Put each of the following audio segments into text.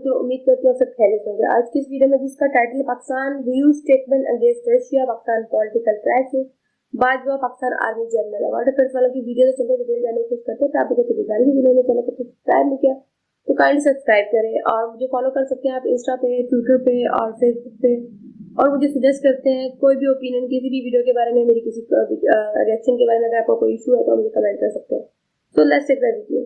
तो उम्मीद करती हूँ सब खैरियत होंगे। आज की इस वीडियो में जिसका टाइटल है Pakistan views statement against Russia Pakistan political crisis, Bajwa Pakistan army general award affairs वालों की वीडियो से चलते डिटेल जाने की कोशिश करते हैं। आप अगर जानकारी वीडियो में चैनल को सब्सक्राइब नहीं किया तो काइंडली सब्सक्राइब करें और मुझे फॉलो कर सकते हैं आप इंस्टा पे, ट्विटर पे और फेसबुक पे। और मुझे सजेस्ट करते हैं कोई भी ओपिनियन किसी भी वीडियो के बारे में, मेरी किसी रिएक्शन के बारे में अगर आपको कोई इशू है तो मुझे कमेंट कर सकते हैं। So let's take the video.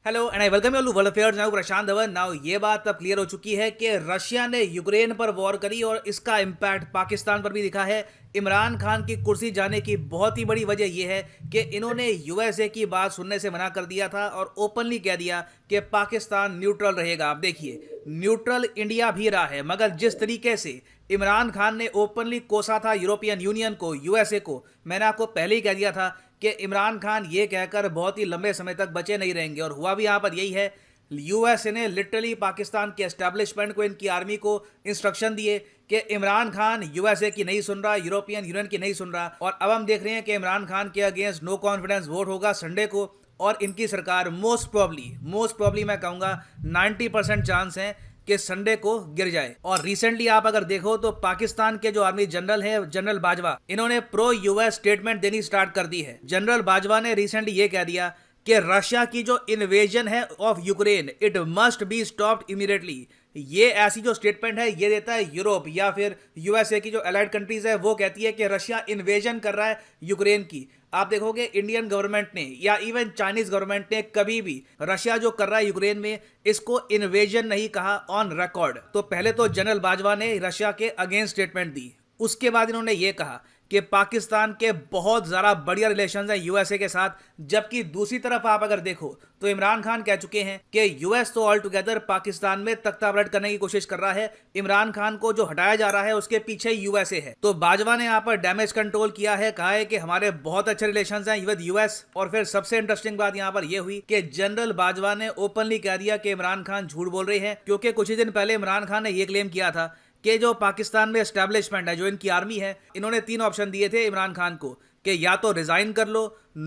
Hello and I welcome you to world affairs. Now Prashant Dhawan. Now ये बात अब क्लियर हो चुकी है कि रशिया ने यूक्रेन पर वॉर करी और इसका इम्पैक्ट पाकिस्तान पर भी दिखा है। इमरान खान की कुर्सी जाने की बहुत ही बड़ी वजह यह है कि इन्होंने यूएसए की बात सुनने से मना कर दिया था और ओपनली कह दिया कि पाकिस्तान न्यूट्रल रहेगा। आप देखिए, न्यूट्रल इंडिया भी रहा है, मगर जिस तरीके से इमरान खान ने ओपनली कोसा था यूरोपियन यूनियन को, यूएसए को, मैंने आपको पहले ही कह दिया था कि इमरान खान ये कहकर बहुत ही लंबे समय तक बचे नहीं रहेंगे। और हुआ भी यहाँ पर यही है। यूएसए ने लिटरली पाकिस्तान के एस्टैब्लिशमेंट को, इनकी आर्मी को इंस्ट्रक्शन दिए कि इमरान खान यूएसए की नहीं सुन रहा, यूरोपियन यूनियन की नहीं सुन रहा। और अब हम देख रहे हैं कि इमरान खान के अगेंस्ट नो कॉन्फिडेंस वोट होगा संडे को और इनकी सरकार मोस्ट प्रॉब्ली मैं कहूँगा 90% चांस है कि संडे को गिर जाए। और रिसेंटली आप अगर देखो तो पाकिस्तान के जो आर्मी जनरल है, जनरल बाजवा, इन्होंने प्रो यूएस स्टेटमेंट देनी स्टार्ट कर दी है। जनरल बाजवा ने रिसेंटली ये कह दिया कि रशिया की जो इन्वेजन है of Ukraine, it must be stopped immediately. ये ऐसी जो स्टेटमेंट है ये देता है यूरोप या फिर यूएसए की जो अलाइड कंट्रीज है, वो कहती है कि रशिया इन्वेजन कर रहा है यूक्रेन की। आप देखोगे इंडियन गवर्नमेंट ने या इवन चाइनीज गवर्नमेंट ने कभी भी रशिया जो कर रहा है यूक्रेन में, इसको इन्वेजन नहीं कहा ऑन रिकॉर्ड। तो पहले तो जनरल बाजवा ने रशिया के अगेंस्ट स्टेटमेंट दी, उसके बाद इन्होंने ये कहा कि पाकिस्तान के बहुत ज़्यादा बढ़िया रिलेशंस हैं यूएसए के साथ। जबकि दूसरी तरफ आप अगर देखो तो इमरान खान कह चुके हैं कि यूएस तो ऑल टुगेदर पाकिस्तान में तख्ता पलट करने की कोशिश कर रहा है। इमरान खान को जो हटाया जा रहा है उसके पीछे यूएसए है। तो बाजवा ने यहाँ पर डैमेज कंट्रोल किया है, कहा है कि हमारे बहुत अच्छे रिलेशंस हैं विद यूएस। और फिर सबसे इंटरेस्टिंग बात यहाँ पर यह हुई कि जनरल बाजवा ने ओपनली कह दिया कि इमरान खान झूठ बोल रहे हैं, क्योंकि कुछ ही दिन पहले इमरान खान ने यह क्लेम किया था कि जो पाकिस्तान में एस्टैब्लिशमेंट है, जो इनकी आर्मी है, इन्होंने 3 ऑप्शन दिए थे इमरान खान को कि या तो रिजाइन कर लो,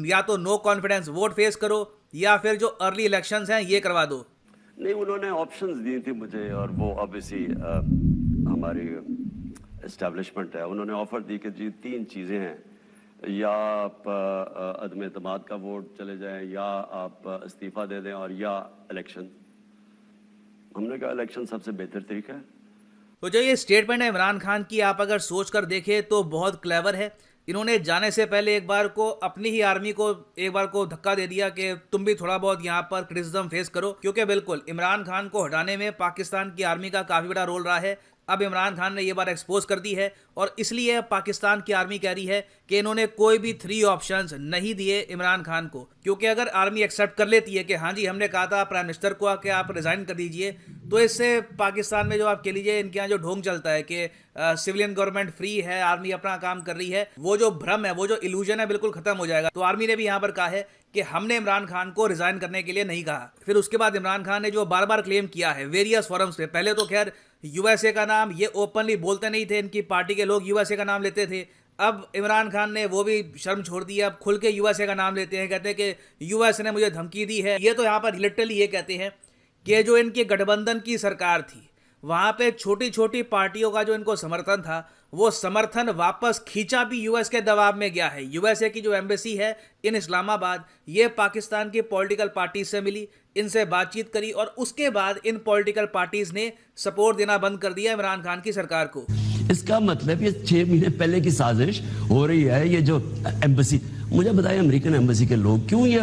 या तो नो कॉन्फिडेंस वोट फेस करो, या फिर जो अर्ली इलेक्शंस हैं ये करवा दो। नहीं, उन्होंने ऑप्शंस दी थी मुझे, और वो ऑब्वियसली हमारी एस्टैब्लिशमेंट है, उन्होंने ऑफर दी कि जी 3 चीज़ें हैं, या आप अदम एतमाद का वोट चले जाएं, या आप इस्तीफा दे दें, और या इलेक्शन। हमने कहा इलेक्शन सबसे बेहतर तरीका है। तो जो ये स्टेटमेंट है इमरान खान की, आप अगर सोच कर देखें तो बहुत क्लेवर है। इन्होंने जाने से पहले एक बार को अपनी ही आर्मी को एक बार को धक्का दे दिया कि तुम भी थोड़ा बहुत यहाँ पर क्रिटिसिज्म फेस करो, क्योंकि बिल्कुल इमरान खान को हटाने में पाकिस्तान की आर्मी का काफ़ी बड़ा रोल रहा है। अब इमरान खान ने ये बात एक्सपोज कर दी है और इसलिए पाकिस्तान की आर्मी कह रही है कि इन्होंने कोई भी 3 ऑप्शंस नहीं दिए इमरान खान को। क्योंकि अगर आर्मी एक्सेप्ट कर लेती है कि हाँ जी हमने कहा था प्राइम मिनिस्टर को कि आप रिजाइन कर दीजिए, तो इससे पाकिस्तान में जो आप कह लीजिए इनके यहाँ जो ढोंग चलता है कि सिविलियन गवर्नमेंट फ्री है, आर्मी अपना काम कर रही है, वो जो भ्रम है, वो जो इल्यूजन है, बिल्कुल खत्म हो जाएगा। तो आर्मी ने भी यहाँ पर कहा है कि हमने इमरान खान को रिजाइन करने के लिए नहीं कहा। फिर उसके बाद इमरान खान ने जो बार बार क्लेम किया है वेरियस फोरम्स पे, पहले तो खैर यूएसए का नाम ये ओपनली बोलते नहीं थे, इनकी पार्टी के लोग यूएसए का नाम लेते थे। अब इमरान खान ने वो भी शर्म छोड़ दी, अब खुल के यूएसए का नाम लेते हैं, कहते हैं कि यूएसए ने मुझे धमकी दी है। ये तो यहाँ पर लिटरली ये कहते हैं कि जो इनके गठबंधन की सरकार थी, वहाँ पे छोटी छोटी पार्टियों का जो इनको समर्थन था, वो समर्थन वापस खींचा भी यूएस के दबाव में गया है। यूएसए की जो एम्बेसी है इन इस्लामाबाद, ये पाकिस्तान की पॉलिटिकल पार्टी से मिली, इनसे बातचीत करी और उसके बाद इन पॉलिटिकल पार्टीज ने सपोर्ट देना बंद कर दिया इमरान खान की सरकार को। इसका मतलब ये 6 महीने पहले की साजिश हो रही है। ये जो एम्बेसी, मुझे बताइए अमेरिकन एम्बेसी के लोग क्यों ये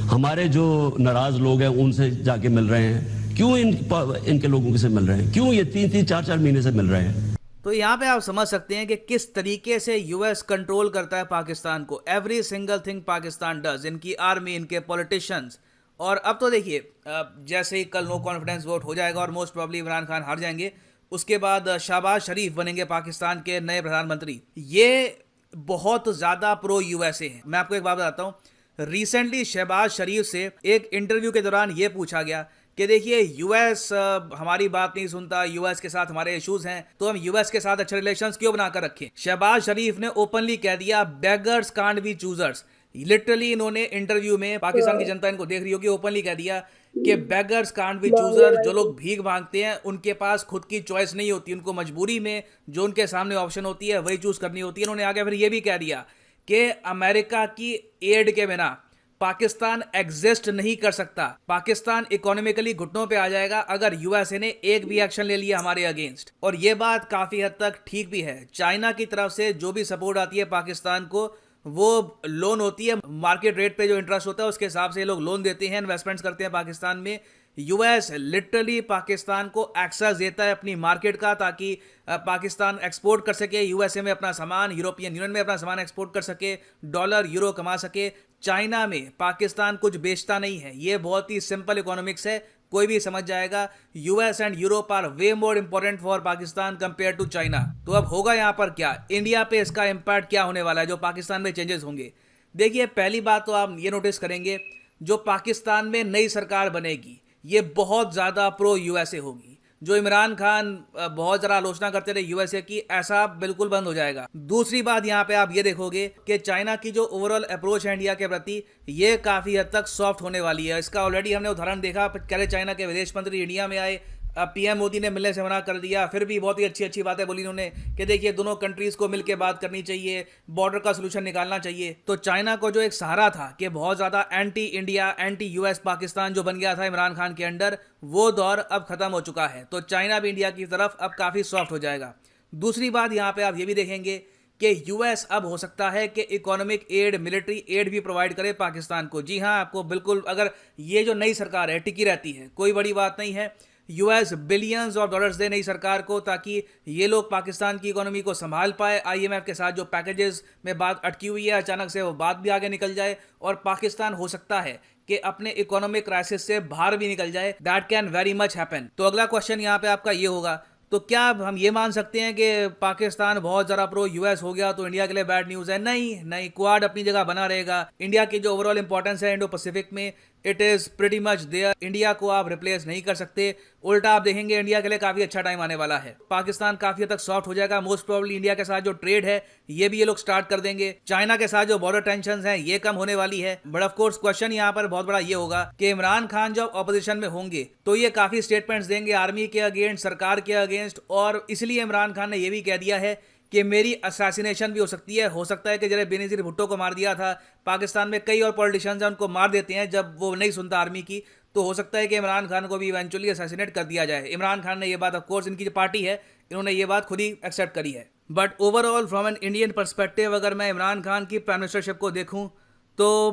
हमारे जो नाराज लोग हैं उनसे जाके मिल रहे हैं, क्यों इनके लोगों से मिल रहे हैं, क्यों ये 3-3, 4-4 महीने से मिल रहे हैं। तो यहाँ पे आप समझ सकते हैं कि किस तरीके से यूएस कंट्रोल करता है पाकिस्तान को। Every single thing Pakistan does, इनकी आर्मी, इनके पॉलिटिशियंस। और अब तो देखिए, जैसे ही कल नो कॉन्फिडेंस वोट हो जाएगा और मोस्ट प्रॉब्ली इमरान खान हार जाएंगे, उसके बाद शहबाज शरीफ बनेंगे पाकिस्तान के नए प्रधानमंत्री। ये बहुत ज़्यादा प्रो यूएसए हैं। मैं आपको एक बात बताता हूँ, रिसेंटली शहबाज शरीफ से एक इंटरव्यू के दौरान ये पूछा गया कि देखिए यूएस हमारी बात नहीं सुनता, यूएस के साथ हमारे इश्यूज हैं, तो हम यूएस के साथ अच्छे रिलेशंस क्यों बनाकर रखें। शहबाज शरीफ ने ओपनली कह दिया beggars can't be choosers. Literally इन्होंने इंटरव्यू में, पाकिस्तान की जनता इनको देख रही होगी, ओपनली कह दिया कि बेगर्स कांट बी मांगने चूजर, वाले जो लोग भीख मांगते हैं उनके पास खुद की चॉइस नहीं होती, उनको मजबूरी में जो उनके सामने ऑप्शन होती है वही चूज करनी होती है। उन्होंने आगे फिर ये भी कह दिया कि अमेरिका की एड के बिना पाकिस्तान एग्जिस्ट नहीं कर सकता, पाकिस्तान इकोनॉमिकली घुटनों पे आ जाएगा अगर यूएसए ने एक भी एक्शन ले लिया हमारे अगेंस्ट। और ये बात काफी हद तक ठीक भी है। चाइना की तरफ से जो भी सपोर्ट आती है पाकिस्तान को, वो लोन होती है, मार्केट रेट पे जो इंटरेस्ट होता है उसके हिसाब से ये लोग लोन देते हैं, इन्वेस्टमेंट्स करते हैं पाकिस्तान में। यूएस लिटरली पाकिस्तान को एक्सेस देता है अपनी मार्केट का, ताकि पाकिस्तान एक्सपोर्ट कर सके यूएसए में अपना सामान, यूरोपियन यूनियन में अपना सामान एक्सपोर्ट कर सके, डॉलर यूरो कमा सके। चाइना में पाकिस्तान कुछ बेचता नहीं है, ये बहुत ही सिंपल इकोनॉमिक्स है, कोई भी समझ जाएगा। US and Europe are way more important for Pakistan compare to China. तो अब होगा यहां पर क्या, इंडिया पे इसका इंपैक्ट क्या होने वाला है जो पाकिस्तान में चेंजेस होंगे। देखिए, पहली बात तो आप ये नोटिस करेंगे, जो पाकिस्तान में नई सरकार बनेगी ये बहुत ज्यादा प्रो यूएसए होगी। जो इमरान खान बहुत ज़्यादा आलोचना करते रहे यूएसए की, ऐसा बिल्कुल बंद हो जाएगा। दूसरी बात यहाँ पे आप ये देखोगे कि चाइना की जो ओवरऑल अप्रोच है इंडिया के प्रति, ये काफ़ी हद तक सॉफ्ट होने वाली है। इसका ऑलरेडी हमने उदाहरण देखा, पहले चाइना के विदेश मंत्री इंडिया में आए, पीएम मोदी ने मिलने से मना कर दिया, फिर भी बहुत ही अच्छी अच्छी बातें बोली उन्होंने कि देखिए दोनों कंट्रीज को मिलकर बात करनी चाहिए, बॉर्डर का सोल्यूशन निकालना चाहिए। तो चाइना को जो एक सहारा था कि बहुत ज़्यादा anti India, anti US Pakistan जो बन गया था इमरान खान के अंडर, वो दौर अब खत्म हो चुका है। तो चाइना भी इंडिया की तरफ अब काफ़ी सॉफ्ट हो जाएगा। दूसरी बात यहाँ पे आप ये भी देखेंगे कि यूएस अब हो सकता है कि इकोनॉमिक एड, मिलिट्री एड भी प्रोवाइड करे पाकिस्तान को। जी हाँ, आपको बिल्कुल, अगर ये जो नई सरकार है टिकी रहती है, कोई बड़ी बात नहीं है, यूएस बिलियंस ऑफ डॉलर्स दे नई सरकार को, ताकि ये लोग पाकिस्तान की इकोनॉमी को संभाल पाए। आईएमएफ के साथ जो पैकेजेस में बात अटकी हुई है, अचानक से वो बात भी आगे निकल जाए और पाकिस्तान हो सकता है कि अपने इकोनॉमिक क्राइसिस से बाहर भी निकल जाए। That can very much happen. तो अगला क्वेश्चन यहाँ पे आपका ये होगा, तो क्या हम ये मान सकते हैं कि पाकिस्तान बहुत ज़्यादा प्रो यूएस हो गया तो इंडिया के लिए बैड न्यूज़ है? नहीं नहीं, क्वाड अपनी जगह बना रहेगा। इंडिया की जो ओवरऑल इंपॉर्टेंस है इंडो पैसिफिक में, it is pretty much there. India को आप रिप्लेस नहीं कर सकते। उल्टा आप देखेंगे इंडिया के लिए काफ़ी अच्छा टाइम आने वाला है। पाकिस्तान काफ़ी हद तक सॉफ्ट हो जाएगा। मोस्ट प्रोबेबली इंडिया के साथ जो ट्रेड है ये भी ये लोग स्टार्ट कर देंगे। चाइना के साथ जो बॉर्डर टेंशन हैं ये कम होने वाली है। बट ऑफ कोर्स क्वेश्चन यहाँ पर बहुत बड़ा ये होगा कि इमरान खान जब ऑपोजिशन में होंगे तो ये काफ़ी स्टेटमेंट्स देंगे आर्मी के अगेंस्ट, सरकार के अगेंस्ट, और इसलिए इमरान खान ने ये भी कह दिया है कि मेरी असैसिनेशन भी हो सकती है। हो सकता है कि जब बेनजीर भुट्टो को मार दिया था, पाकिस्तान में कई और पॉलिटिशियंस हैं उनको मार देते हैं जब वो नहीं सुनता आर्मी की, तो हो सकता है कि इमरान खान को भी इवेंचुअली असैसिनेट कर दिया जाए। इमरान खान ने ये बात, ऑफ कोर्स इनकी जो पार्टी है इन्होंने ये बात खुद ही एक्सेप्ट करी है। But overall from an Indian perspective, अगर मैं इमरान खान की प्राइम मिनिस्टरशिप को देखूँ तो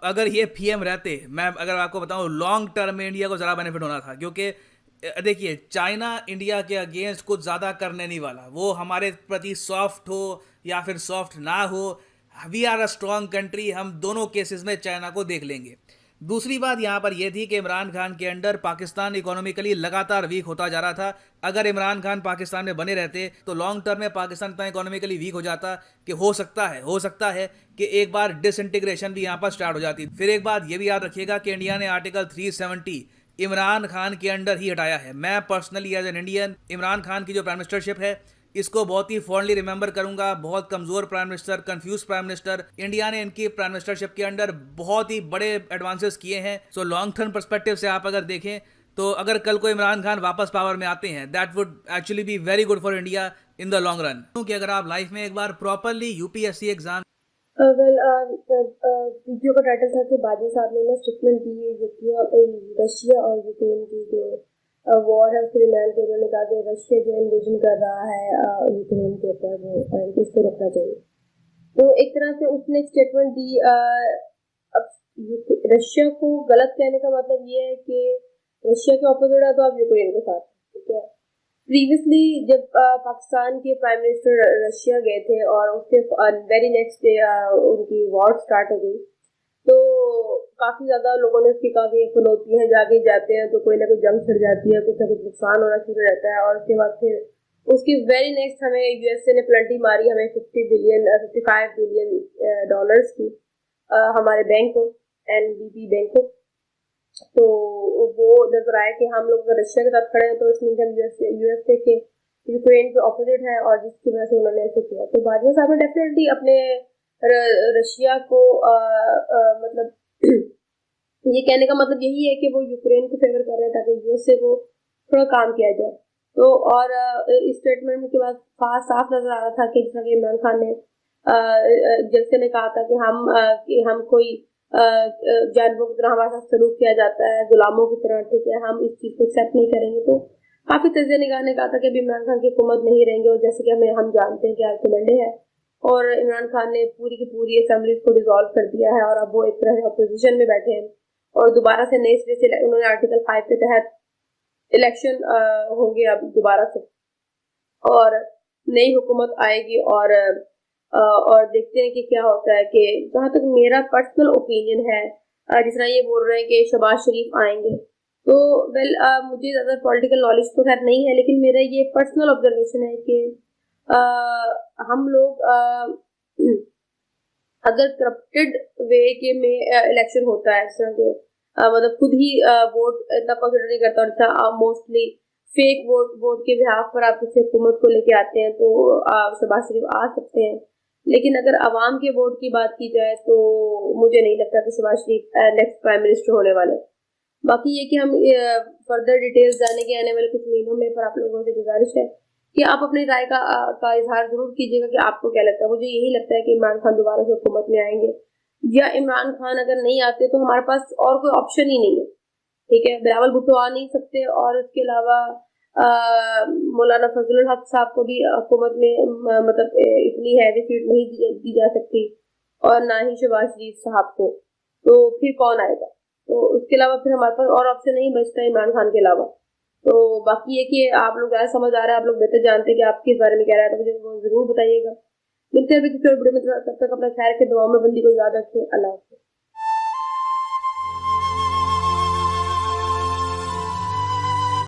अगर ये पीएम रहते, मैं अगर आपको बताऊँ, लॉन्ग टर्म में इंडिया को ज़रा बेनिफिट होना था। क्योंकि देखिए, चाइना इंडिया के अगेंस्ट कुछ ज़्यादा करने नहीं वाला। वो हमारे प्रति सॉफ्ट हो या फिर सॉफ्ट ना हो, we are a strong country, हम दोनों केसेस में चाइना को देख लेंगे। दूसरी बात यहाँ पर यह थी कि इमरान खान के अंडर पाकिस्तान इकोनॉमिकली लगातार वीक होता जा रहा था। अगर इमरान खान पाकिस्तान में बने रहते तो लॉन्ग टर्म में पाकिस्तान इतना इकोनॉमिकली वीक हो जाता कि हो सकता है कि एक बार डिसइंटीग्रेशन भी यहाँ पर स्टार्ट हो जाती। फिर एक बात ये भी याद रखिएगा कि इंडिया ने आर्टिकल 370 इमरान खान के अंडर ही हटाया है। मैं personally as an Indian Imran Khan की जो प्राइम मिनिस्टरशिप है इसको बहुत ही फॉन्डली रिमेंबर करूंगा। बहुत कमजोर prime minister, confuse prime minister. India ने इनकी प्राइम मिनिस्टरशिप के अंडर बहुत ही बड़े एडवांसेस किए हैं। सो लॉन्ग टर्म पर्सपेक्टिव से आप अगर देखें तो अगर कल को इमरान खान वापस पावर में आते हैं, that would actually be very good for India in the long run. क्योंकि अगर आप लाइफ में एक बार प्रॉपरली यूपीएससी एग्जाम वीडियो का टाइटल था कि बादल साहब ने ना स्टेटमेंट दी रशिया और यूक्रेन की जो वॉर है उसके दरमियान, तो उन्होंने कहा कि रशिया जो इन्वेजन कर रहा है यूक्रेन के ऊपर, इसको रोकना चाहिए। तो एक तरह से उसने स्टेटमेंट दी। अब रशिया को गलत कहने का मतलब ये है कि रशिया के ऑपोजिट है तो आप यूक्रेन के साथ, ठीक है। प्रीवियसली जब पाकिस्तान के प्राइम मिनिस्टर रशिया गए थे और उसके वेरी नेक्स्ट डे उनकी वॉर स्टार्ट हो गई, तो काफ़ी ज़्यादा लोगों ने उसकी कहा कि फिरौती हैं, जाके जाते हैं तो कोई ना कोई जंग छिड़ जाती है, कुछ ना कुछ नुकसान होना शुरू रहता है। और उसके बाद फिर उसकी वेरी नेक्स्ट हमें यूएसए ने प्लेंटी मारी, हमें 55 बिलियन डॉलर्स की हमारे बैंक को, एनडीबी बैंक को। तो वो नजर आया कि हम लोग अगर रशिया के साथ खड़े हैं तो इसमें हम यूएसए के यूक्रेन के ऑपोजिट है, और जिसकी वजह से उन्होंने ऐसे किया। तो बादल साहब ने डेफिनेटली अपने रशिया को मतलब ये कहने का मतलब यही है कि वो यूक्रेन को फेवर कर रहे हैं ताकि यूएस से वो थोड़ा काम किया जाए। तो और इस स्टेटमेंट के बाद साफ नजर आ रहा था कि जिस तरह इमरान खान ने जैसे ने कहा था कि हम कोई जानवरों की तरह हमारे साथ सलूक किया जाता है, गुलामों की तरह, ठीक है, हम इस चीज को एक्सेप्ट नहीं करेंगे। तो काफी तजिया निगाह ने कहा था कि अभी इमरान खान की हुकूमत नहीं रहेंगे, और जैसे कि हम जानते हैं कि आज मंडे है और इमरान खान ने पूरी की पूरी असेंबली को डिसॉल्व कर दिया है और अब वो एक तरह से अपोजिशन में बैठे हैं और दोबारा से नए सिरे से उन्होंने आर्टिकल 5 के तहत इलेक्शन होंगे अब दोबारा से और नई हुकूमत आएगी और देखते हैं कि क्या होता है। कि जहाँ तक मेरा पर्सनल ओपिनियन है, जिस तरह ये बोल रहे हैं कि शहबाज शरीफ आएंगे, तो वेल मुझे ज़्यादा पॉलिटिकल नॉलेज तो खैर नहीं है, लेकिन मेरा ये पर्सनल ऑब्जर्वेशन है कि हम लोग अगर करप्टेड वे के में इलेक्शन होता है, इस तरह के मतलब खुद ही वोट इतना कंसिडर नहीं करता और मोस्टली फेक वोट के बिहाफ पर आप किसी हुकूमत को लेके आते हैं, तो शहबाज शरीफ आ सकते हैं। लेकिन अगर अवाम के वोट की बात की जाए तो मुझे नहीं लगता कि शहबाज शरीफ नेक्स्ट प्राइम मिनिस्टर होने वाले। बाकी ये कि हम फर्दर डिटेल्स जाने के आने वाले कुछ महीनों में, पर आप लोगों से गुजारिश है कि आप अपनी राय का इजहार जरूर कीजिएगा कि आपको क्या लगता है। मुझे यही लगता है कि इमरान खान दोबारा से हुकूमत में आएंगे, या इमरान खान अगर नहीं आते तो हमारे पास और कोई ऑप्शन ही नहीं है, ठीक है। बिलावल भुट्टो आ नहीं सकते और इसके अलावा मौलाना फजलुल हक साहब को भी हुकूमत में मतलब इतनी हैवी सीट नहीं दी जा सकती, और ना ही शहबाज शरीफ साहब को, तो फिर कौन आएगा। तो उसके अलावा फिर हमारे पास और ऑप्शन नहीं बचता इमरान खान के अलावा। तो बाकी ये कि आप लोग ज़्यादा समझ आ रहा है, आप लोग बेहतर जानते हैं कि आप किस बारे में कह रहे हैं, तो मुझे वो जरूर बताइएगा। मिलते हैं अभी किसी और वीडियो में, तब तक अपना ख्याल रखें, दुआओं में बंदी को याद रखें। अल्लाह।